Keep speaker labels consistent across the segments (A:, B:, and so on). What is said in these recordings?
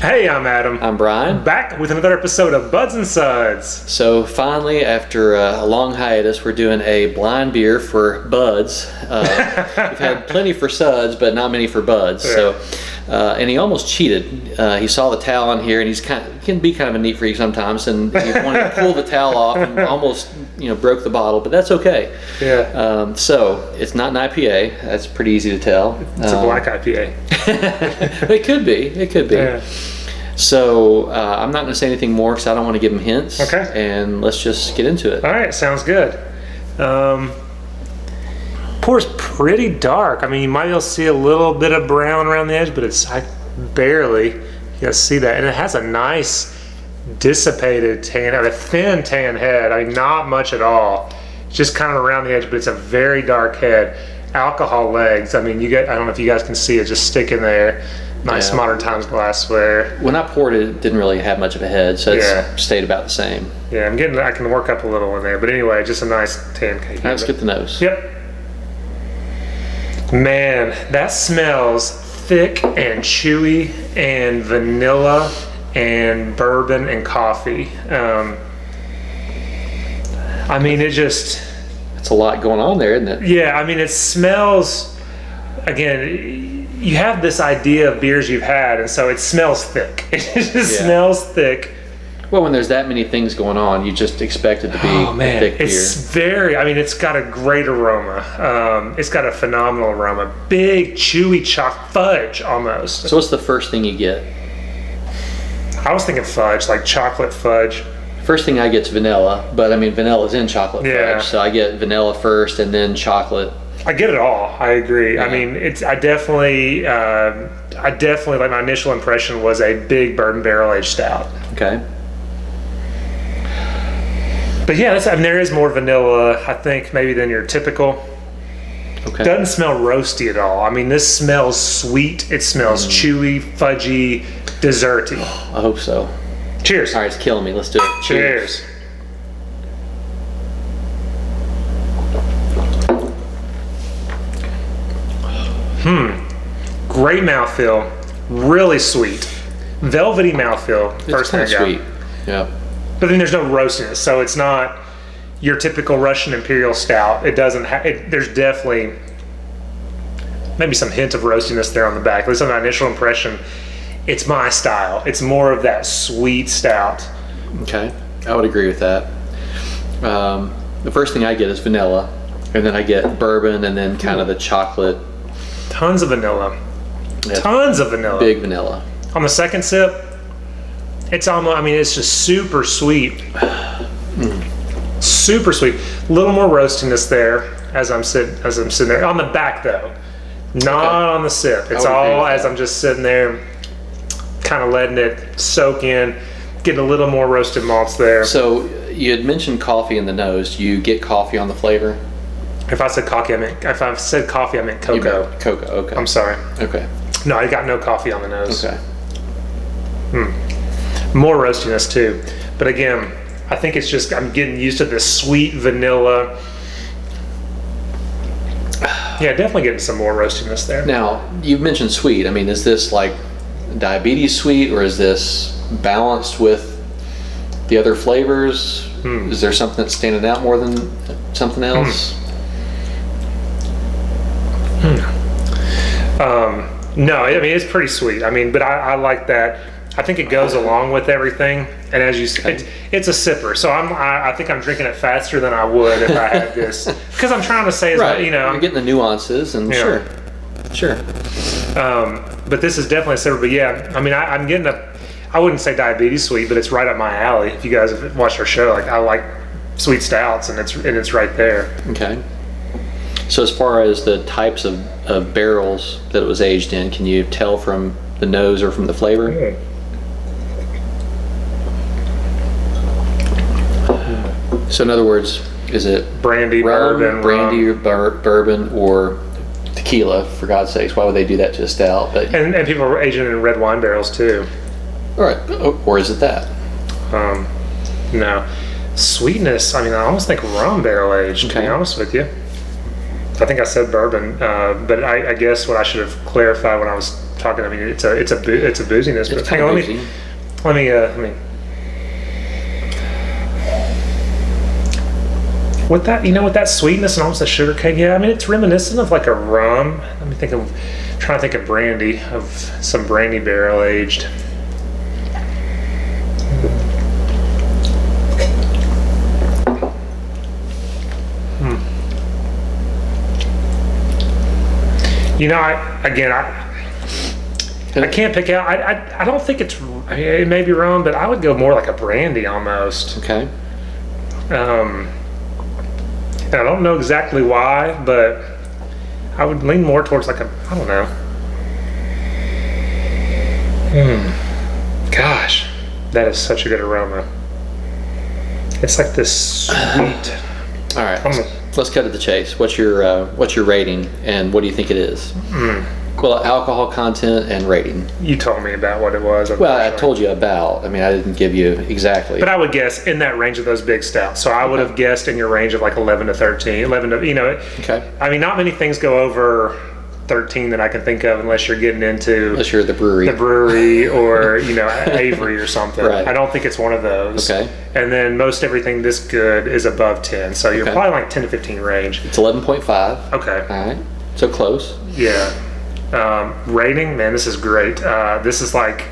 A: Hey, I'm Adam.
B: I'm Bryan.
A: Back with another episode of Buds and Suds.
B: So finally, after a long hiatus, we're doing a blind beer for buds. We've had plenty for suds, but not many for buds. Yeah. So, and he almost cheated. He saw the towel on here, and he can be kind of a neat freak sometimes, and he wanted to pull the towel off and almost broke the bottle, but that's okay.
A: Yeah.
B: So it's not an IPA. That's pretty easy to tell.
A: It's a black IPA.
B: It could be. It could be.
A: Yeah.
B: So I'm not going to say anything more because I don't want to give him hints.
A: Okay.
B: And let's just get into it.
A: All right, sounds good. Pours pretty dark. I mean, you might be able to see a little bit of brown around the edge, but it's barely. You guys see that, and it has a nice dissipated tan, a thin tan head. I mean, not much at all. Just kind of around the edge, but it's a very dark head. Alcohol legs. I mean, I don't know if you guys can see it, just sticking there. Nice modern times glassware.
B: When I poured it, it didn't really have much of a head, so it's stayed about the same.
A: Yeah, I can work up a little in there, but anyway, just a nice tan cake.
B: Let's get the nose.
A: Yep. Man, that smells thick and chewy and vanilla and bourbon and coffee. I mean, it's
B: a lot going on there, isn't it?
A: Yeah, I mean, it smells, again, you have this idea of beers you've had, and so it smells thick. It just smells thick.
B: Well, when there's that many things going on, you just expect it to be a thick beer.
A: It's got a great aroma. It's got a phenomenal aroma. Big, chewy fudge almost.
B: So what's the first thing you get?
A: I was thinking fudge, like chocolate fudge.
B: First thing I get is vanilla, but I mean, vanilla's in chocolate fudge, so I get vanilla first and then chocolate.
A: I get it all. I agree. Yeah. I mean, I definitely like my initial impression was a big bourbon barrel aged stout.
B: Okay.
A: But yeah, there is more vanilla, I think, maybe than your typical.
B: Okay.
A: Doesn't smell roasty at all. I mean, this smells sweet. It smells chewy, fudgy, desserty.
B: I hope so.
A: Cheers.
B: All right, it's killing me. Let's do it.
A: Cheers. Great mouthfeel. Really sweet. Velvety mouthfeel.
B: First thing I got. Sweet. Yeah.
A: But then there's no roastiness, so it's not your typical Russian Imperial Stout. It doesn't there's definitely maybe some hint of roastiness there on the back. At least on my initial impression, it's my style. It's more of that sweet stout.
B: Okay, I would agree with that. The first thing I get is vanilla, and then I get bourbon, and then kind of the chocolate.
A: Tons of vanilla.
B: Yeah,
A: tons of vanilla.
B: Big vanilla.
A: On the second sip, it's almost, I mean, it's just super sweet. Super sweet. A little more roastiness there as I'm sitting there. On the back though, not on the sip. It's all as I'm just sitting there, kind of letting it soak in, getting a little more roasted malts there.
B: So you had mentioned coffee in the nose. Do you get coffee on the flavor?
A: If I said coffee, I meant cocoa.
B: Cocoa, okay.
A: I'm sorry.
B: Okay.
A: No, I got no coffee on the nose.
B: Okay.
A: More roastiness too. But again, I think it's just I'm getting used to this sweet vanilla. Yeah, definitely getting some more roastiness there.
B: Now, you've mentioned sweet. I mean, is this like diabetes sweet, or is this balanced with the other flavors? Is there something that's standing out more than something else?
A: No, I mean, it's pretty sweet. I mean, but I like that. I think it goes along with everything. And as you said, it's a sipper. So I think I'm drinking it faster than I would if I had this. Because I'm trying to say,
B: right.
A: I'm
B: getting the nuances and sure.
A: But this is definitely a sipper. But yeah, I mean, I'm getting I wouldn't say diabetes sweet, but it's right up my alley. If you guys have watched our show, like I like sweet stouts, and it's right there.
B: Okay. So as far as the types of barrels that it was aged in, can you tell from the nose or from the flavor? So in other words, is it
A: brandy,
B: bourbon,
A: rum.
B: Bourbon, or tequila? For God's sakes, why would they do that to a stout? But
A: and people are aging in red wine barrels too.
B: All right, or is it that?
A: No. Sweetness, I mean, I almost think rum barrel aged, to be honest with you. I think I said bourbon, but I guess what I should have clarified when I was talking. I mean, it's a booziness. But hang on, let me. With that sweetness and almost a sugar cane. Yeah, I mean, it's reminiscent of like a rum. Let me trying to think of brandy, of some brandy barrel aged. I can't pick out. I don't think it's. I mean, it may be wrong, but I would go more like a brandy almost.
B: Okay.
A: And I don't know exactly why, but I would lean more towards like a. I don't know. Gosh, that is such a good aroma. It's like this sweet.
B: All right. Let's cut to the chase. What's your rating, and what do you think it is? Well, alcohol content and rating.
A: You told me about what it was.
B: Well, I told you about. I mean, I didn't give you exactly.
A: But I would guess in that range of those big stouts. So I would have guessed in your range of like 11 to 13. 11 to,
B: Okay.
A: I mean, not many things go over 13 that I can think of unless you're getting into.
B: Unless you're the brewery.
A: Or, Avery or something.
B: Right.
A: I don't think it's one of those.
B: Okay.
A: And then most everything this good is above 10. So you're probably like 10 to 15 range.
B: It's 11.5.
A: Okay.
B: All right. So close.
A: Yeah. Rating, man, this is great. This is like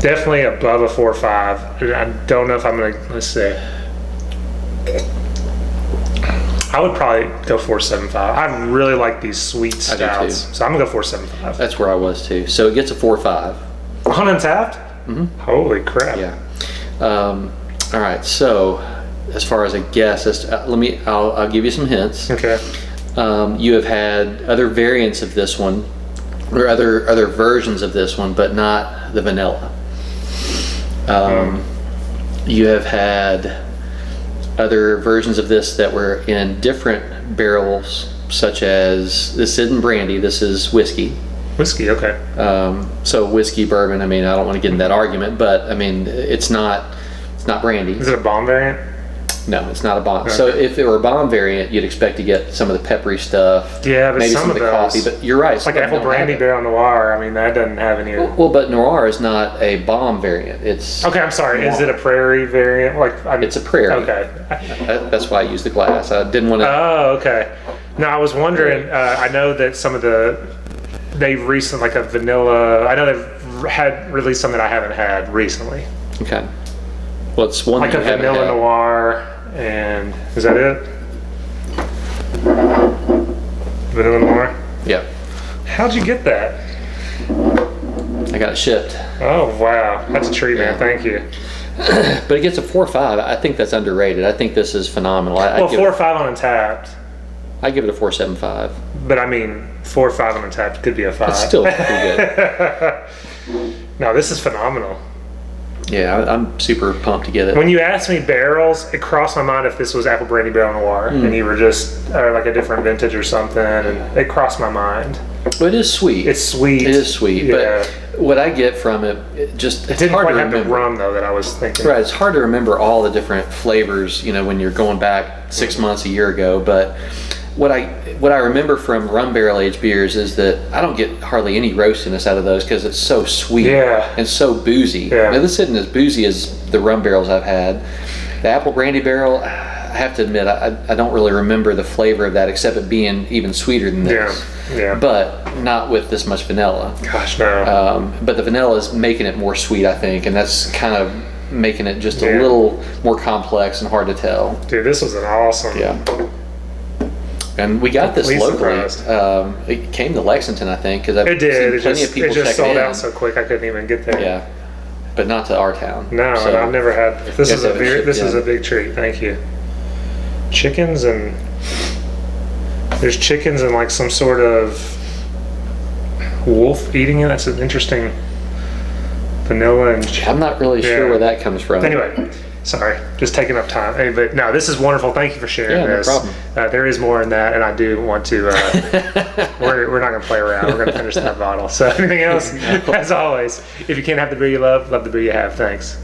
A: definitely above a 4 or 5. I don't know if I'm gonna. Let's see. I would probably go 4.75. I really like these sweet stouts, so I'm gonna go 4.75.
B: That's where I was too. So it gets a 4.5.
A: On Untapped? Mm-hmm. Holy crap!
B: Yeah. All right. So as far as a guess, I'll give you some hints.
A: Okay.
B: You have had other variants of this one, or other versions of this one, but not the vanilla. You have had other versions of this that were in different barrels, such as this isn't brandy. This is whiskey.
A: Whiskey, okay.
B: So whiskey, bourbon. I mean, I don't want to get in that argument, but I mean, it's not brandy.
A: Is it a bomb variant?
B: No, it's not a bomb.
A: Okay.
B: So if it were a bomb variant, you'd expect to get some of the peppery stuff.
A: Yeah, but
B: maybe
A: some
B: of the
A: those,
B: coffee. But you're right.
A: Like apple brandy barrel noir. I mean, that doesn't have any.
B: Well, but Noir is not a bomb variant. It's
A: okay. I'm sorry.
B: Noir.
A: Is it a prairie variant?
B: It's a prairie.
A: Okay.
B: That's why I used the glass. I didn't want to.
A: Oh, okay. No, I was wondering. I know that some of they've recently, like a vanilla. I know they've had released some that I haven't had recently.
B: Okay. Well, it's one
A: like
B: that
A: a
B: you haven't
A: vanilla
B: had.
A: noir. And is that it? Vanilla noir?
B: Yep.
A: How'd you get that?
B: I got it shipped.
A: Oh wow, that's a treat, man. Thank you.
B: But it gets a 4.5. I think that's underrated. I think this is phenomenal.
A: 4 or 5 on Untapped.
B: I give it a 4.75.
A: But I mean, 4 or 5 on Untapped could be a 5.
B: It's still pretty good.
A: No, this is phenomenal.
B: Yeah, I'm super pumped to get it.
A: When you asked me barrels, it crossed my mind if this was apple brandy barrel noir, and you were just like a different vintage or something, and it crossed my mind.
B: Well, it is sweet.
A: It's sweet.
B: It is sweet,
A: yeah.
B: But what I get from it
A: it didn't
B: hard
A: quite
B: to
A: have
B: remember.
A: the rum though that I was thinking.
B: Right, it's hard to remember all the different flavors, when you're going back 6 months, a year ago. But what I remember from rum barrel aged beers is that I don't get hardly any roastiness out of those because it's so sweet and so boozy.
A: Yeah.
B: Now, this isn't as boozy as the rum barrels I've had. The apple brandy barrel, I have to admit, I don't really remember the flavor of that except it being even sweeter than this.
A: Yeah.
B: But not with this much vanilla.
A: Gosh, no.
B: But the vanilla is making it more sweet, I think, and that's kind of making it just a little more complex and hard to tell.
A: Dude, this was an awesome.
B: Yeah. And we got this locally.
A: Surprised.
B: It came to Lexington, I think, because I've
A: It did.
B: seen plenty of people
A: it just
B: check
A: sold
B: it in.
A: out so quick I couldn't even get there.
B: Yeah, but not to our town.
A: No,
B: So,
A: I've never had. This is
B: have to have it
A: this
B: shipped
A: is
B: in.
A: a big treat. Thank you. Chickens and there's chickens and like some sort of wolf eating it. That's an interesting vanilla and.
B: I'm not really sure where that comes from.
A: Anyway, sorry, just taking up time. But no, this is wonderful. Thank you for sharing
B: Yeah, no
A: this.
B: problem.
A: There is more in that, and I do want to. We're not going to play around. We're going to finish that bottle. So anything else? As always, if you can't have the beer you love the beer you have. Thanks.